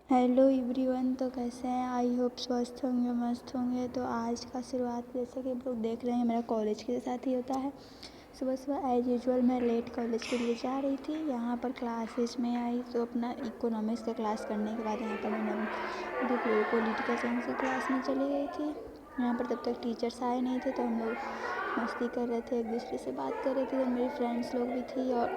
Hello everyone. तो कैसे हैं? आई होप स्वस्थ होंगे, मस्त होंगे। तो आज का शुरुआत जैसे कि आप लोग देख रहे हैं मेरा कॉलेज के साथ ही होता है। सुबह सुबह एज यूजुअल मैं लेट कॉलेज के लिए जा रही थी। यहाँ पर क्लासेस में आई तो अपना इकोनॉमिक्स का क्लास करने के बाद यहाँ पर मैंने पॉलिटिकल साइंस की क्लास में चली गई थी। यहाँ पर तब तक टीचर्स आए नहीं थे तो हम लोग मस्ती कर रहे थे, एक दूसरे से बात कर रहे थे। तो मेरी फ्रेंड्स लोग भी थी और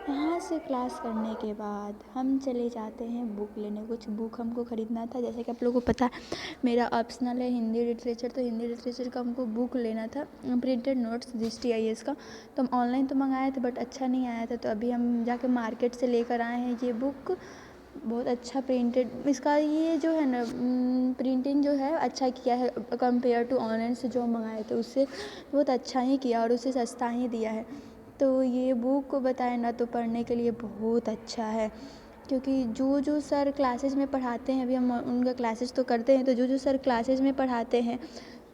यहाँ से क्लास करने के बाद हम चले जाते हैं बुक लेने। कुछ बुक हमको ख़रीदना था। जैसे कि आप लोगों को पता है मेरा ऑप्शनल है हिंदी लिटरेचर, तो हिंदी लिटरेचर का हमको बुक लेना था, प्रिंटेड नोट्स DST का। तो हम ऑनलाइन तो मंगाए थे बट अच्छा नहीं आया था, तो अभी हम जाके मार्केट से लेकर आए हैं ये बुक। बहुत अच्छा प्रिंटेड इसका ये जो है ना प्रिंटिंग जो है अच्छा किया है कंपेयर टू ऑनलाइन से जो हम मंगाए थे उससे बहुत अच्छा ही किया और उससे सस्ता ही दिया है। तो ये बुक को बताए ना तो पढ़ने के लिए बहुत अच्छा है, क्योंकि जो जो सर क्लासेस में पढ़ाते हैं, अभी हम उनका क्लासेस तो करते हैं, तो जो जो सर क्लासेस में पढ़ाते हैं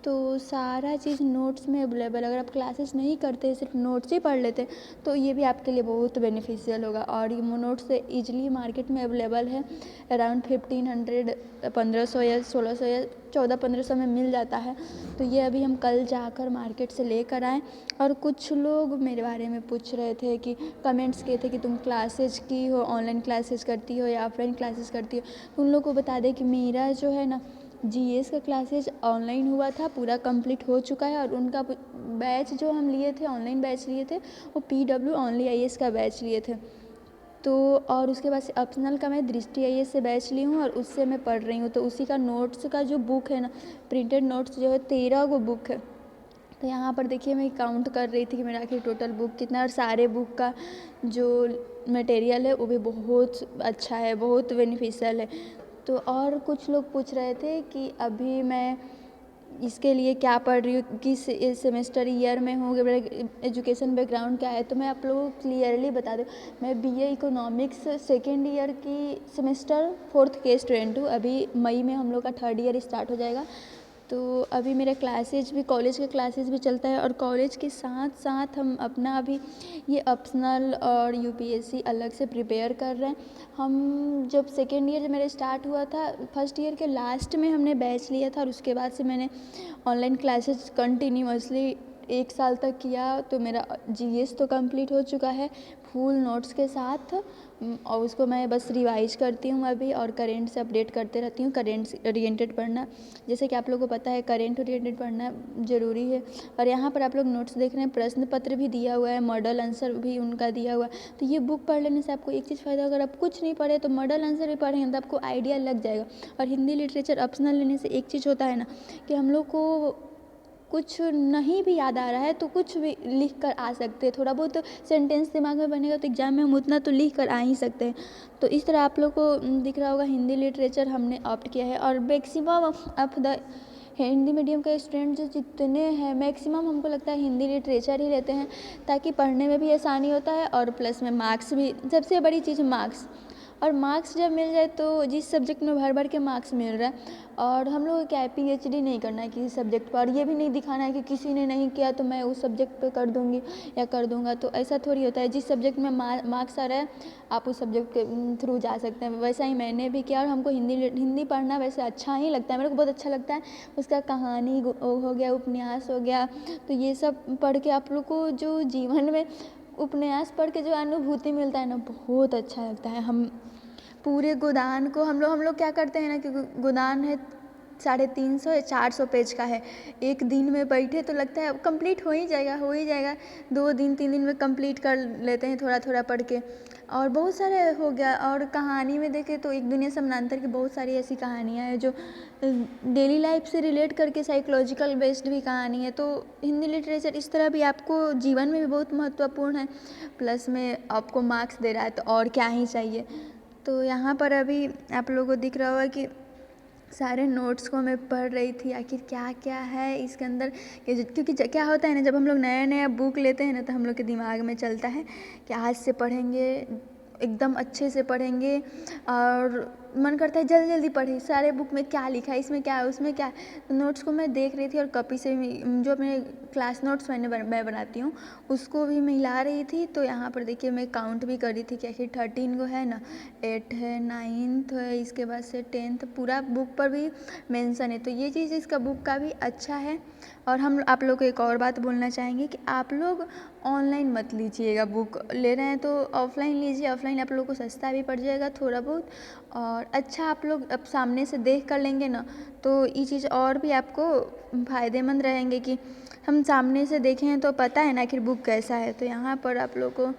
तो सारा चीज़ नोट्स में अवेलेबल। अगर आप क्लासेस नहीं करते सिर्फ नोट्स ही पढ़ लेते तो ये भी आपके लिए बहुत बेनिफिशियल होगा। और ये नोट्स ईजिली मार्केट में अवेलेबल है, अराउंड 1500 1500 या 1600 या 1400-1500 में मिल जाता है। तो ये अभी हम कल जाकर मार्केट से लेकर आए। और कुछ लोग मेरे बारे में पूछ रहे थे कि कमेंट्स किए थे कि तुम क्लासेज की हो, ऑनलाइन क्लासेस करती हो या ऑफलाइन क्लासेस करती हो। उन लोग को बता दें कि मेरा जो है ना GS का क्लासेज ऑनलाइन हुआ था, पूरा कंप्लीट हो चुका है। और उनका बैच जो हम लिए थे, ऑनलाइन बैच लिए थे, वो PW ओनली IAS का बैच लिए थे। तो और उसके बाद से ऑप्शनल का मैं दृष्टि IAS से बैच ली हूँ और उससे मैं पढ़ रही हूँ। तो उसी का नोट्स का जो बुक है ना, प्रिंटेड नोट्स जो है 13 गो बुक है। तो यहाँ पर देखिए मैं काउंट कर रही थी कि मेरा आखिर टोटल बुक कितना है। और सारे बुक का जो मटेरियल है वो भी बहुत अच्छा है, बहुत बेनिफिशियल है। तो और कुछ लोग पूछ रहे थे कि अभी मैं इसके लिए क्या पढ़ रही हूँ, किस सेमेस्टर ईयर में हूँ, मेरा एजुकेशन बैकग्राउंड क्या है। तो मैं आप लोगों को क्लियरली बता दूँ, मैं BA इकोनॉमिक्स सेकेंड ईयर की सेमेस्टर 4th के स्टूडेंट हूँ। अभी मई में हम लोग का 3rd ईयर स्टार्ट हो जाएगा। तो अभी मेरा क्लासेज भी, कॉलेज के क्लासेस भी चलता है और कॉलेज के साथ साथ हम अपना अभी ये ऑप्शनल और UPSC अलग से प्रिपेयर कर रहे हैं। हम जब सेकेंड ईयर जब मेरा स्टार्ट हुआ था, फर्स्ट ईयर के लास्ट में हमने बैच लिया था और उसके बाद से मैंने ऑनलाइन क्लासेस कंटिन्यूअसली 1 साल तक किया। तो मेरा GS तो कंप्लीट हो चुका है फुल नोट्स के साथ। और उसको मैं बस रिवाइज करती हूँ अभी और करेंट से अपडेट करते रहती हूँ। करेंट ओरिएंटेड पढ़ना, जैसे कि आप लोगों को पता है करेंट ओरिएंटेड पढ़ना ज़रूरी है। और यहाँ पर आप लोग नोट्स देख रहे हैं, प्रश्न पत्र भी दिया हुआ है, मॉडल आंसर भी उनका दिया हुआ है। तो ये बुक पढ़ लेने से आपको एक चीज़ फ़ायदा, अगर आप कुछ नहीं पढ़े तो मॉडल आंसर भी पढ़ेंगे तो आपको आइडिया लग जाएगा। और हिंदी लिटरेचर ऑप्शनल लेने से एक चीज़ होता है ना कि हम लोग को कुछ नहीं भी याद आ रहा है तो कुछ भी लिख कर आ सकते हैं। थोड़ा बहुत सेंटेंस दिमाग में बनेगा तो एग्ज़ाम में हम उतना तो लिख कर आ ही सकते हैं। तो इस तरह आप लोग को दिख रहा होगा हिंदी लिटरेचर हमने ऑप्ट किया है। और maximum of the Hindi medium के स्टूडेंट जो जितने हैं, मैक्सिमम हमको लगता है हिंदी लिटरेचर ही लेते हैं, ताकि पढ़ने में भी आसानी होता है और प्लस में मार्क्स भी, सबसे बड़ी चीज़ मार्क्स। और मार्क्स जब मिल जाए तो जिस सब्जेक्ट में भर भर के मार्क्स मिल रहा है, और हम लोग क्या है PhD नहीं करना है किसी सब्जेक्ट पर, और ये भी नहीं दिखाना है कि किसी ने नहीं किया तो मैं उस सब्जेक्ट पे कर दूंगी या कर दूंगा। तो ऐसा थोड़ी होता है, जिस सब्जेक्ट में मार्क्स आ रहा है आप उस सब्जेक्ट के थ्रू जा सकते हैं। वैसा ही मैंने भी किया और हमको हिंदी पढ़ना वैसे अच्छा ही लगता है, मेरे को बहुत अच्छा लगता है। उसका कहानी हो गया, उपन्यास हो गया, तो ये सब पढ़ के आप लोग को जो जीवन में उपन्यास पढ़ के जो अनुभूति मिलता है ना, बहुत अच्छा लगता है। हम पूरे गोदान को हम लोग क्या करते हैं ना कि गोदान है 350 या 400 पेज का है, एक दिन में बैठे तो लगता है कंप्लीट हो ही जाएगा, हो ही जाएगा। 2 दिन 3 दिन में कंप्लीट कर लेते हैं थोड़ा थोड़ा पढ़ के। और बहुत सारे हो गया। और कहानी में देखें तो एक दुनिया समानांतर की बहुत सारी ऐसी कहानियाँ हैं जो डेली लाइफ से रिलेट करके साइकोलॉजिकल बेस्ड भी कहानी है। तो हिंदी लिटरेचर इस तरह भी आपको जीवन में भी बहुत महत्वपूर्ण है, प्लस में आपको मार्क्स दे रहा है तो और क्या ही चाहिए। तो यहाँ पर अभी आप लोगों को दिख रहा होगा कि सारे नोट्स को मैं पढ़ रही थी, आखिर क्या क्या है इसके अंदर। क्योंकि क्या होता है ना, जब हम लोग नया नया बुक लेते हैं ना तो हम लोग के दिमाग में चलता है कि आज से पढ़ेंगे, एकदम अच्छे से पढ़ेंगे और मन करता है जल्दी जल्दी पढ़े, सारे बुक में क्या लिखा है, इसमें क्या है, उसमें क्या है। तो नोट्स को मैं देख रही थी और कॉपी से जो अपने क्लास नोट्स मैं बनाती हूँ उसको भी मिला रही थी। तो यहाँ पर देखिए मैं काउंट भी कर रही थी कि आखिर 13 को है ना, 8 है, 9th है, इसके बाद से 10th, पूरा बुक पर भी मेंशन है। तो ये चीज़ इसका बुक का भी अच्छा है। और हम आप लोग को एक और बात बोलना चाहेंगे कि आप लोग ऑनलाइन मत लीजिएगा, बुक ले रहे हैं तो ऑफ़लाइन लीजिए। ऑफ़लाइन आप लोग को सस्ता भी पड़ जाएगा थोड़ा बहुत, और अच्छा आप लोग अब सामने से देख कर लेंगे ना तो ये चीज़ और भी आपको फ़ायदेमंद रहेंगे कि हम सामने से देखें हैं तो पता है ना आखिर बुक कैसा है। तो यहाँ पर आप लोग को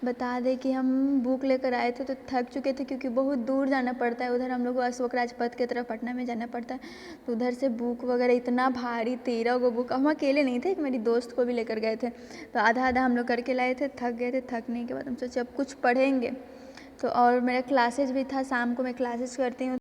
बता दें कि हम बुक लेकर आए थे तो थक चुके थे क्योंकि बहुत दूर जाना पड़ता है, उधर हम लोग को अशोक राजपथ की तरफ पटना में जाना पड़ता है। तो उधर से बुक वगैरह इतना भारी 13 गो बुक, हम अकेले नहीं थे, एक मेरी दोस्त को भी लेकर गए थे। तो आधा आधा हम लोग करके लाए थे, थक गए थे। थकने के बाद हम सोचे अब कुछ पढ़ेंगे। तो और मेरा क्लासेज भी था, शाम को मैं क्लासेज करती हूँ।